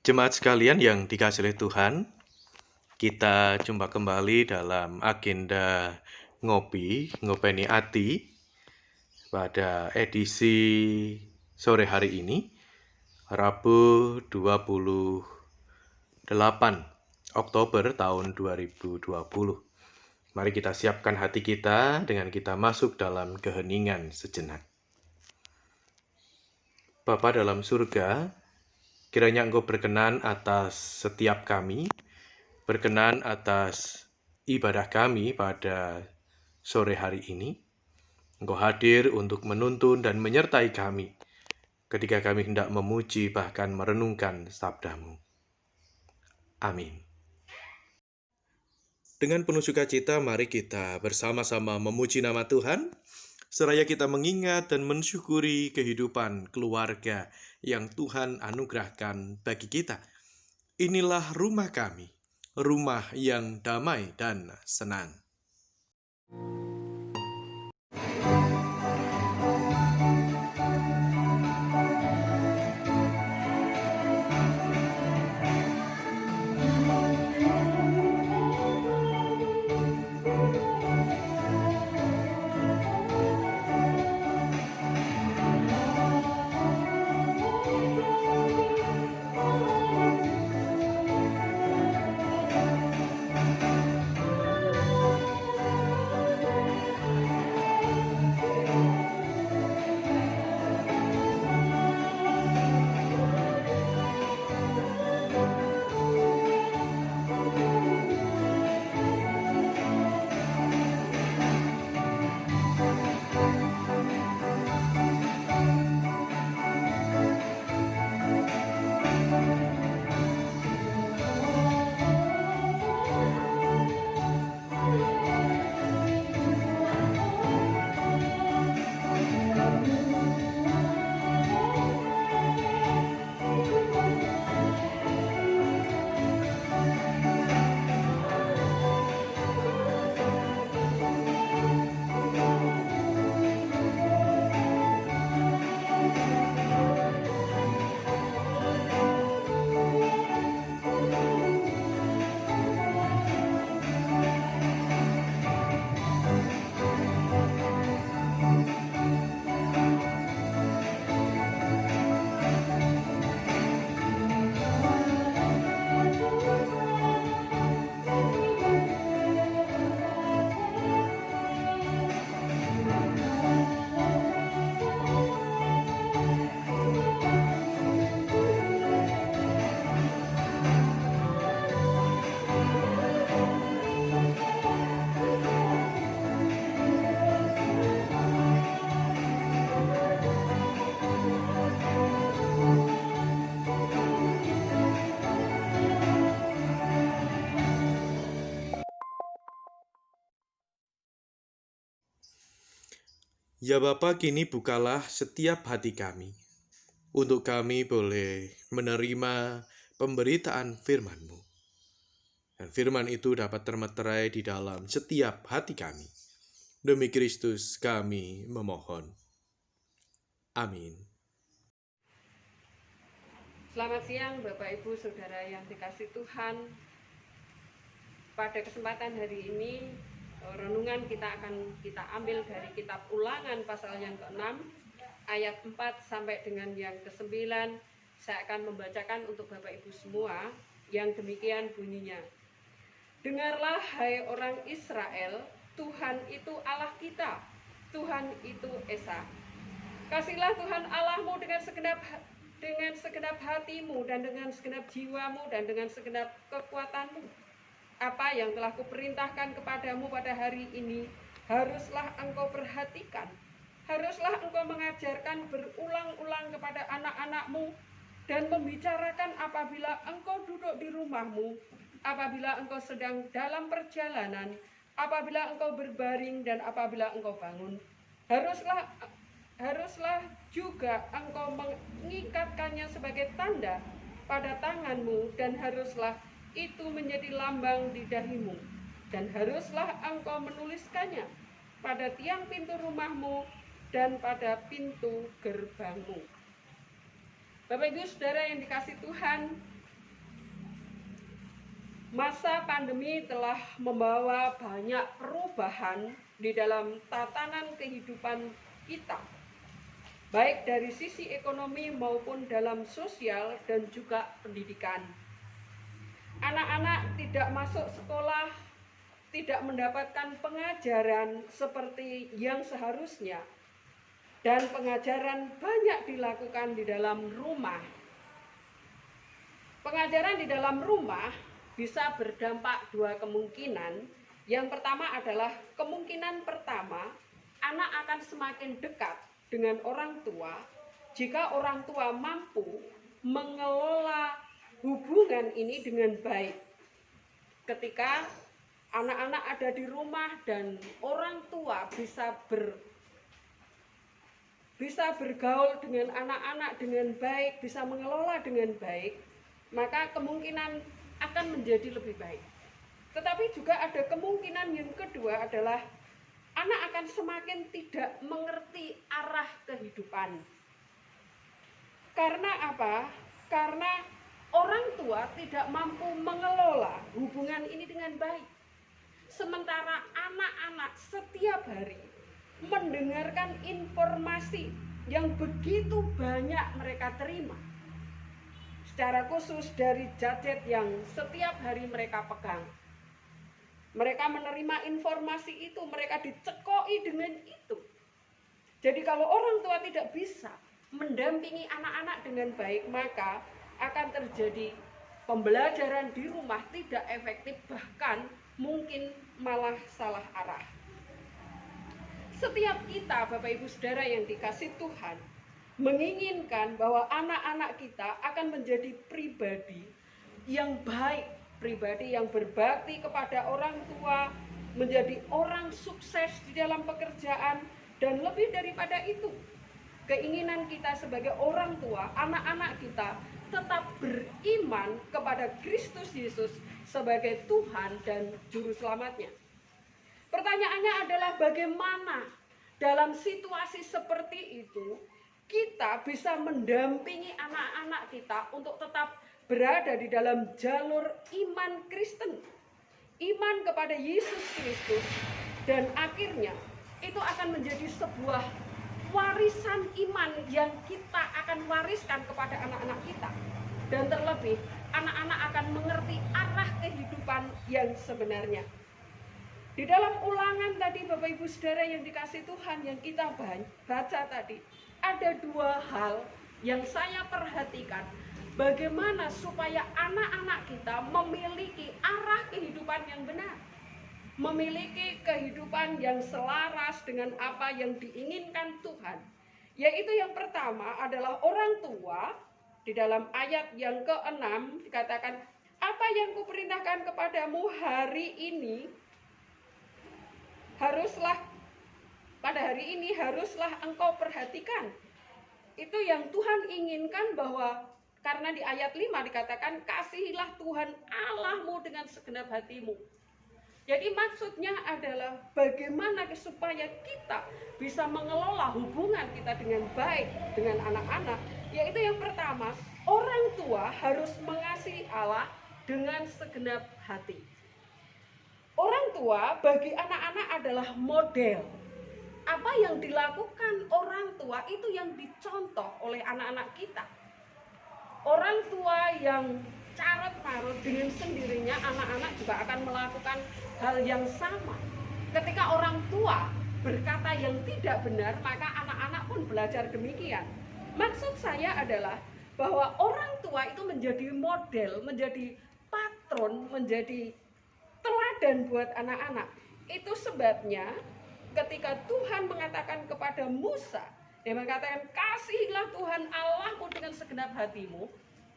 Jemaat sekalian yang dikasihi oleh Tuhan, kita jumpa kembali dalam agenda Ngopeni Ati pada edisi sore hari ini, Rabu 28 Oktober tahun 2020. Mari kita siapkan hati kita dengan kita masuk dalam keheningan sejenak. Bapa dalam surga, kiranya Engkau berkenan atas setiap kami, berkenan atas ibadah kami pada sore hari ini. Engkau hadir untuk menuntun dan menyertai kami ketika kami hendak memuji bahkan merenungkan sabda-Mu. Amin. Dengan penuh sukacita, mari kita bersama-sama memuji nama Tuhan, seraya kita mengingat dan mensyukuri kehidupan keluarga yang Tuhan anugerahkan bagi kita. Inilah rumah kami, rumah yang damai dan senang. Ya Bapa, kini bukalah setiap hati kami, untuk kami boleh menerima pemberitaan firman-Mu. Dan firman itu dapat termeterai di dalam setiap hati kami. Demi Kristus kami memohon. Amin. Selamat siang Bapak Ibu Saudara yang dikasih Tuhan. Pada kesempatan hari ini renungan kita akan kita ambil dari kitab Ulangan pasal yang ke-6 ayat 4 sampai dengan yang ke-9. Saya akan membacakan untuk Bapak Ibu semua yang demikian bunyinya. Dengarlah hai orang Israel, Tuhan itu Allah kita, Tuhan itu Esa. Kasihlah Tuhan Allahmu dengan segenap hatimu dan dengan segenap jiwamu dan dengan segenap kekuatanmu. Apa yang telah kuperintahkan kepadamu pada hari ini haruslah engkau perhatikan, haruslah engkau mengajarkan berulang-ulang kepada anak-anakmu dan membicarakan apabila engkau duduk di rumahmu, apabila engkau sedang dalam perjalanan, apabila engkau berbaring dan apabila engkau bangun. Haruslah juga engkau mengikatkannya sebagai tanda pada tanganmu, dan haruslah itu menjadi lambang di dahimu, dan haruslah engkau menuliskannya pada tiang pintu rumahmu dan pada pintu gerbangmu. Bapak Ibu Saudara yang dikasih Tuhan, Masa pandemi telah membawa banyak perubahan di dalam tatanan kehidupan kita, baik dari sisi ekonomi maupun dalam sosial dan juga pendidikan. Anak-anak tidak masuk sekolah, tidak mendapatkan pengajaran seperti yang seharusnya, dan pengajaran banyak dilakukan di dalam rumah. Pengajaran di dalam rumah bisa berdampak dua kemungkinan. Yang pertama adalah kemungkinan pertama, anak akan semakin dekat dengan orang tua jika orang tua mampu mengelola hubungan ini dengan baik. Ketika anak-anak ada di rumah dan orang tua bisa bergaul dengan anak-anak dengan baik, bisa mengelola dengan baik, maka kemungkinan akan menjadi lebih baik. Tetapi juga ada kemungkinan yang kedua adalah anak akan semakin tidak mengerti arah kehidupan. Karena apa? Karena orang tua tidak mampu mengelola hubungan ini dengan baik. Sementara anak-anak setiap hari mendengarkan informasi yang begitu banyak mereka terima, secara khusus dari gadget yang setiap hari mereka pegang. Mereka menerima informasi itu, mereka dicekoi dengan itu. Jadi kalau orang tua tidak bisa mendampingi anak-anak dengan baik, maka akan terjadi pembelajaran di rumah tidak efektif, bahkan mungkin malah salah arah. Setiap kita, Bapak Ibu Saudara yang dikasih Tuhan, menginginkan bahwa anak-anak kita akan menjadi pribadi yang baik, pribadi yang berbakti kepada orang tua, menjadi orang sukses di dalam pekerjaan, dan lebih daripada itu, keinginan kita sebagai orang tua, anak-anak kita tetap beriman kepada Kristus Yesus sebagai Tuhan dan Juru Selamatnya. Pertanyaannya adalah bagaimana dalam situasi seperti itu kita bisa mendampingi anak-anak kita untuk tetap berada di dalam jalur iman Kristen, iman kepada Yesus Kristus, dan akhirnya itu akan menjadi sebuah warisan iman yang kita akan wariskan kepada anak-anak kita, dan terlebih anak-anak akan mengerti arah kehidupan yang sebenarnya. Di dalam Ulangan tadi, Bapak Ibu Saudara yang dikasih Tuhan, yang kita baca tadi, ada dua hal yang saya perhatikan, bagaimana supaya anak-anak kita memiliki arah kehidupan yang benar, memiliki kehidupan yang selaras dengan apa yang diinginkan Tuhan. Yaitu yang pertama adalah orang tua. Di dalam ayat yang ke-6 dikatakan, apa yang kuperintahkan kepadamu hari ini, pada hari ini haruslah engkau perhatikan. Itu yang Tuhan inginkan, bahwa karena di ayat 5 dikatakan, kasihilah Tuhan Allahmu dengan segenap hatimu. Jadi maksudnya adalah bagaimana supaya kita bisa mengelola hubungan kita dengan baik dengan anak-anak. Yaitu yang pertama, orang tua harus mengasihi Allah dengan segenap hati. Orang tua bagi anak-anak adalah model. Apa yang dilakukan orang tua itu yang dicontoh oleh anak-anak kita. Orang tua yang carut marut dengan sendirinya, anak-anak juga akan melakukan hal yang sama. Ketika orang tua berkata yang tidak benar, maka anak-anak pun belajar demikian. Maksud saya adalah bahwa orang tua itu menjadi model, menjadi patron, menjadi teladan buat anak-anak. Itu sebabnya ketika Tuhan mengatakan kepada Musa, dia mengatakan, kasihilah Tuhan Allahmu dengan segenap hatimu.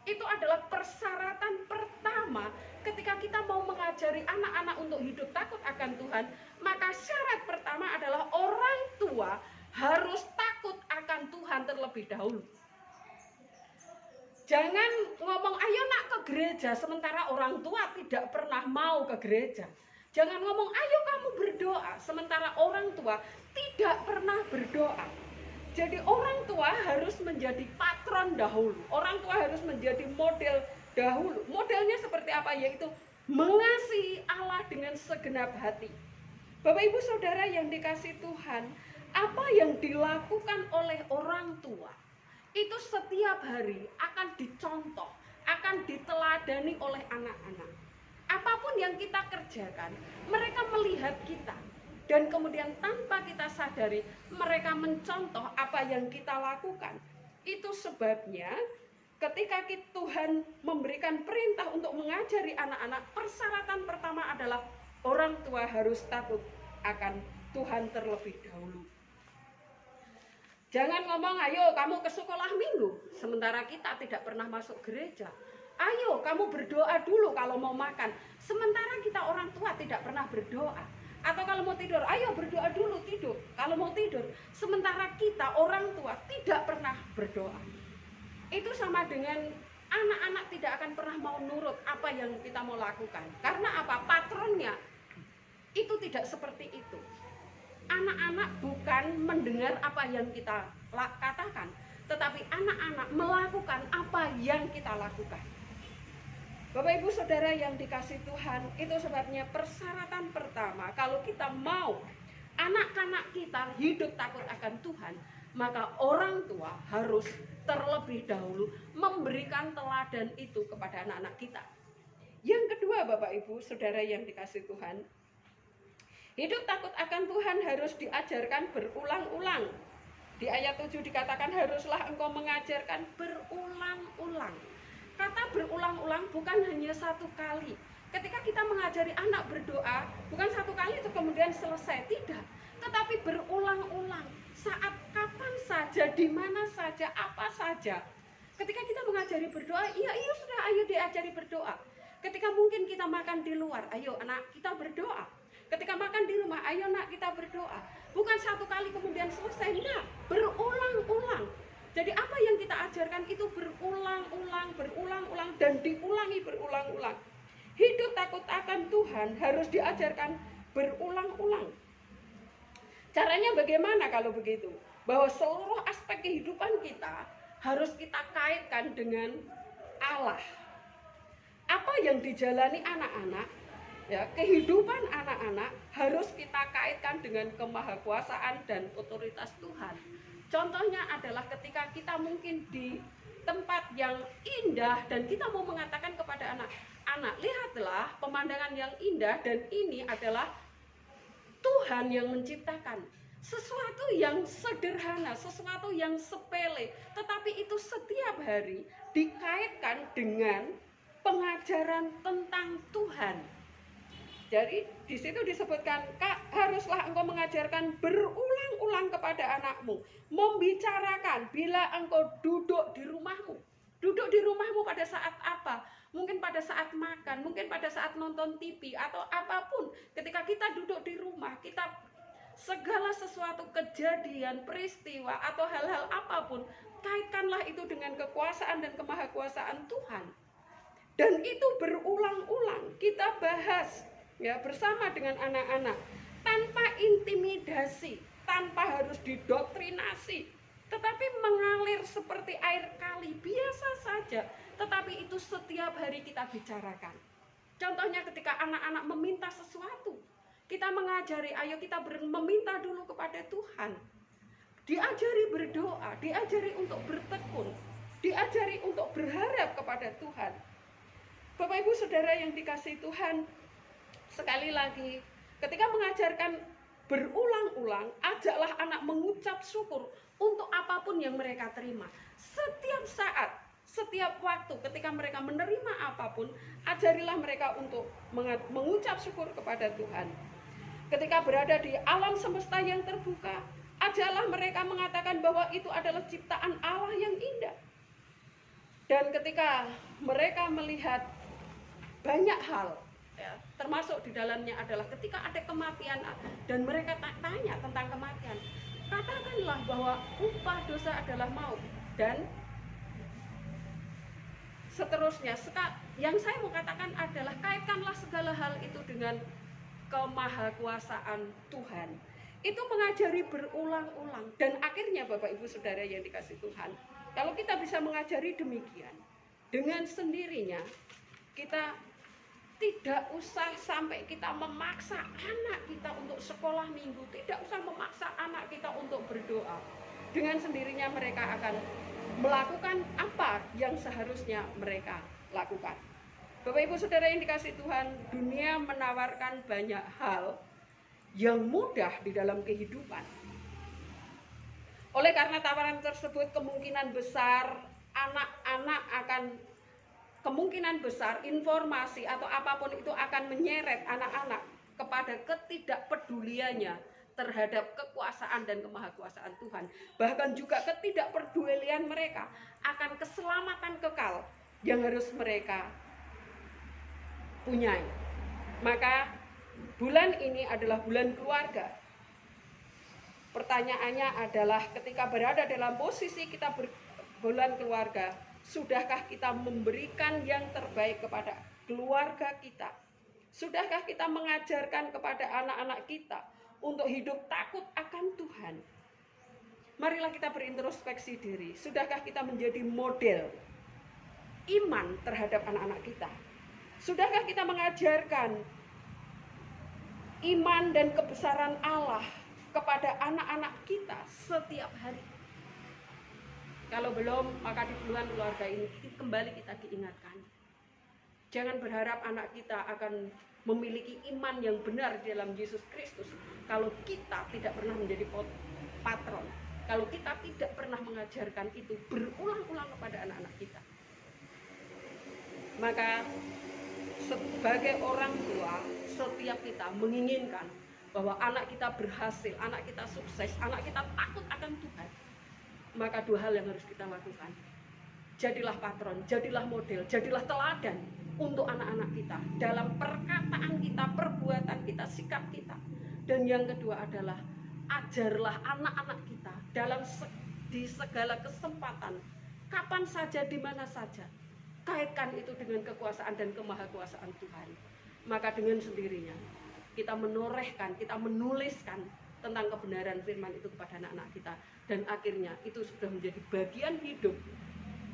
Itu adalah persyaratan pertama ketika kita mau mengajari anak-anak untuk hidup takut akan Tuhan. Maka syarat pertama adalah orang tua harus takut akan Tuhan terlebih dahulu. Jangan ngomong ayo nak ke gereja sementara orang tua tidak pernah mau ke gereja. Jangan ngomong ayo kamu berdoa sementara orang tua tidak pernah berdoa. Jadi orang tua harus menjadi patron dahulu. Orang tua harus menjadi model dahulu. Modelnya seperti apa? Yaitu mengasihi Allah dengan segenap hati. Bapak Ibu Saudara yang dikasihi Tuhan, apa yang dilakukan oleh orang tua itu setiap hari akan dicontoh, akan diteladani oleh anak-anak. Apapun yang kita kerjakan, mereka melihat kita, dan kemudian tanpa kita sadari mereka mencontoh apa yang kita lakukan. Itu sebabnya ketika Tuhan memberikan perintah untuk mengajari anak-anak, persyaratan pertama adalah orang tua harus takut akan Tuhan terlebih dahulu. Jangan ngomong, ayo kamu ke sekolah minggu, sementara kita tidak pernah masuk gereja. Ayo kamu berdoa dulu kalau mau makan, sementara kita orang tua tidak pernah berdoa. Atau kalau mau tidur, ayo berdoa dulu tidur kalau mau tidur, sementara kita orang tua tidak pernah berdoa. Itu sama dengan anak-anak tidak akan pernah mau nurut apa yang kita mau lakukan. Karena apa? Patronnya itu tidak seperti itu. Anak-anak bukan mendengar apa yang kita katakan, tetapi anak-anak melakukan apa yang kita lakukan. Bapak Ibu Saudara yang dikasihi Tuhan, itu sebabnya persyaratan pertama kalau kita mau anak-anak kita hidup takut akan Tuhan, maka orang tua harus terlebih dahulu memberikan teladan itu kepada anak-anak kita. Yang kedua, Bapak Ibu Saudara yang dikasihi Tuhan, hidup takut akan Tuhan harus diajarkan berulang-ulang. Di ayat 7 dikatakan haruslah engkau mengajarkan berulang-ulang. Kata berulang-ulang bukan hanya satu kali. Ketika kita mengajari anak berdoa, bukan satu kali itu kemudian selesai, tidak. Tetapi berulang-ulang, saat kapan saja, di mana saja, apa saja. Ketika kita mengajari berdoa, iya sudah, ayo diajari berdoa. Ketika mungkin kita makan di luar, ayo anak kita berdoa. Ketika makan di rumah, ayo nak kita berdoa. Bukan satu kali kemudian selesai, enggak, berulang-ulang. Jadi apa yang kita ajarkan itu berulang-ulang, berulang-ulang, dan diulangi berulang-ulang. Hidup takut akan Tuhan harus diajarkan berulang-ulang. Caranya bagaimana kalau begitu? Bahwa seluruh aspek kehidupan kita harus kita kaitkan dengan Allah. Apa yang dijalani anak-anak, ya, kehidupan anak-anak harus kita kaitkan dengan kemahakuasaan dan otoritas Tuhan. Contohnya adalah ketika kita mungkin di tempat yang indah dan kita mau mengatakan kepada anak-anak, lihatlah pemandangan yang indah dan ini adalah Tuhan yang menciptakan. Sesuatu yang sederhana, sesuatu yang sepele, tetapi itu setiap hari dikaitkan dengan pengajaran tentang Tuhan. Jadi di situ disebutkan, Kak, haruslah engkau mengajarkan berulang-ulang kepada anakmu, membicarakan bila engkau duduk di rumahmu. Duduk di rumahmu pada saat apa? Mungkin pada saat makan, mungkin pada saat nonton TV atau apapun. Ketika kita duduk di rumah, kita segala sesuatu kejadian, peristiwa atau hal-hal apapun, kaitkanlah itu dengan kekuasaan dan kemahakuasaan Tuhan. Dan itu berulang-ulang kita bahas, ya, bersama dengan anak-anak, tanpa intimidasi, tanpa harus didoktrinasi, tetapi mengalir seperti air kali, biasa saja, tetapi itu setiap hari kita bicarakan. Contohnya ketika anak-anak meminta sesuatu, kita mengajari, ayo kita meminta dulu kepada Tuhan. Diajari berdoa, diajari untuk bertekun, diajari untuk berharap kepada Tuhan. Bapak Ibu Saudara yang dikasihi Tuhan, sekali lagi, ketika mengajarkan berulang-ulang, ajaklah anak mengucap syukur untuk apapun yang mereka terima. Setiap saat, setiap waktu ketika mereka menerima apapun, ajarilah mereka untuk mengucap syukur kepada Tuhan. Ketika berada di alam semesta yang terbuka, ajarlah mereka mengatakan bahwa itu adalah ciptaan Allah yang indah. Dan ketika mereka melihat banyak hal, ya, termasuk di dalamnya adalah ketika ada kematian dan mereka tanya tentang kematian, katakanlah bahwa upah dosa adalah maut, dan seterusnya. Yang saya mau katakan adalah kaitkanlah segala hal itu dengan kemahakuasaan Tuhan. Itu mengajari berulang-ulang, dan akhirnya Bapak Ibu Saudara yang dikasihi Tuhan, kalau kita bisa mengajari demikian, dengan sendirinya kita Tidak usah sampai kita memaksa anak kita untuk sekolah minggu, tidak usah memaksa anak kita untuk berdoa. Dengan sendirinya mereka akan melakukan apa yang seharusnya mereka lakukan. Bapak Ibu Saudara yang dikasihi Tuhan, dunia menawarkan banyak hal yang mudah di dalam kehidupan. Oleh karena tawaran tersebut, kemungkinan besar kemungkinan besar informasi atau apapun itu akan menyeret anak-anak kepada ketidakpeduliannya terhadap kekuasaan dan kemahakuasaan Tuhan. Bahkan juga ketidakpedulian mereka akan keselamatan kekal yang harus mereka punyai. Maka bulan ini adalah bulan keluarga. Pertanyaannya adalah, ketika berada dalam posisi kita bulan keluarga, sudahkah kita memberikan yang terbaik kepada keluarga kita? Sudahkah kita mengajarkan kepada anak-anak kita untuk hidup takut akan Tuhan? Marilah kita berintrospeksi diri. Sudahkah kita menjadi model iman terhadap anak-anak kita? Sudahkah kita mengajarkan iman dan kebesaran Allah kepada anak-anak kita setiap hari? Kalau belum, maka di bulan keluarga ini kembali kita diingatkan. Jangan berharap anak kita akan memiliki iman yang benar di dalam Yesus Kristus kalau kita tidak pernah menjadi patron, kalau kita tidak pernah mengajarkan itu berulang-ulang kepada anak-anak kita. Maka sebagai orang tua, setiap kita menginginkan bahwa anak kita berhasil, anak kita sukses, anak kita takut akan Tuhan. Maka dua hal yang harus kita lakukan. Jadilah patron, jadilah model, jadilah teladan untuk anak-anak kita dalam perkataan kita, perbuatan kita, sikap kita. Dan yang kedua adalah ajarlah anak-anak kita di segala kesempatan, kapan saja, di mana saja, kaitkan itu dengan kekuasaan dan kemahakuasaan Tuhan. Maka dengan sendirinya kita menorehkan, kita menuliskan tentang kebenaran firman itu kepada anak-anak kita, dan akhirnya itu sudah menjadi bagian hidup.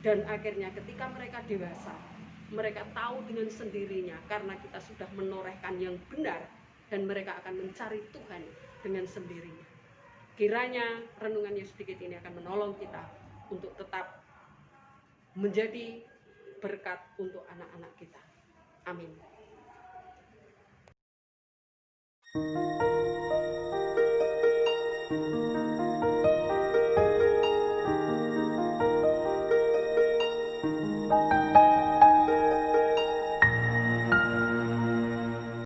Dan akhirnya ketika mereka dewasa, mereka tahu dengan sendirinya karena kita sudah menorehkan yang benar, dan mereka akan mencari Tuhan dengan sendirinya. Kiranya renungannya sedikit ini akan menolong kita untuk tetap menjadi berkat untuk anak-anak kita. Amin. Thank you.